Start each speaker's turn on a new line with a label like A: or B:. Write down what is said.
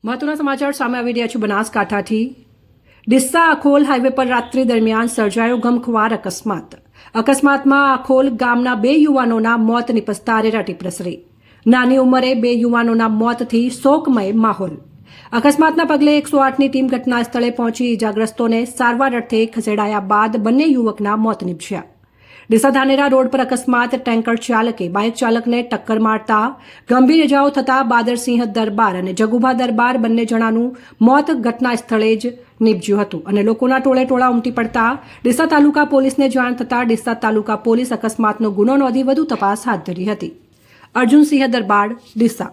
A: મહત્વના સમાચાર સામે આવી રહ્યા છે બનાસકાંઠાથી। ડીસા અખોલ હાઈવે પર રાત્રિ દરમિયાન સર્જાયો ગમખ્વાર અકસ્માતમાં અખોલ ગામના 2 યુવાનોના મોત નિપજતા અરેરાટી પ્રસરી। નાની ઉંમરે 2 યુવાનોના મોતથી શોકમય માહોલ। અકસ્માતના પગલે 108ની ટીમ ઘટના સ્થળે પહોંચી ઇજાગ્રસ્તોને સારવાર અર્થે ખસેડાયા બાદ બંને યુવકના મોત નિપજ્યા। ડીસા ધાનેરા રોડ પર અકસ્માત ટેન્કર ચાલકે બાઇક ચાલકને ટક્કર મારતા ગંભીર ઇજાઓ થતા બાદરસિંહ દરબાર અને જગુભા દરબાર બંને જણાનું મોત ઘટના સ્થળે જ નિપજ્યું હતું અને લોકોના ટોળે ઉમટી પડતા ડીસા તાલુકા પોલીસને જાણ થતાં ડીસા તાલુકા પોલીસ અકસ્માતનો ગુનો નોંધી વધુ તપાસ હાથ ધરી હતી। અર્જુનસિંહ દરબાર, ડીસા।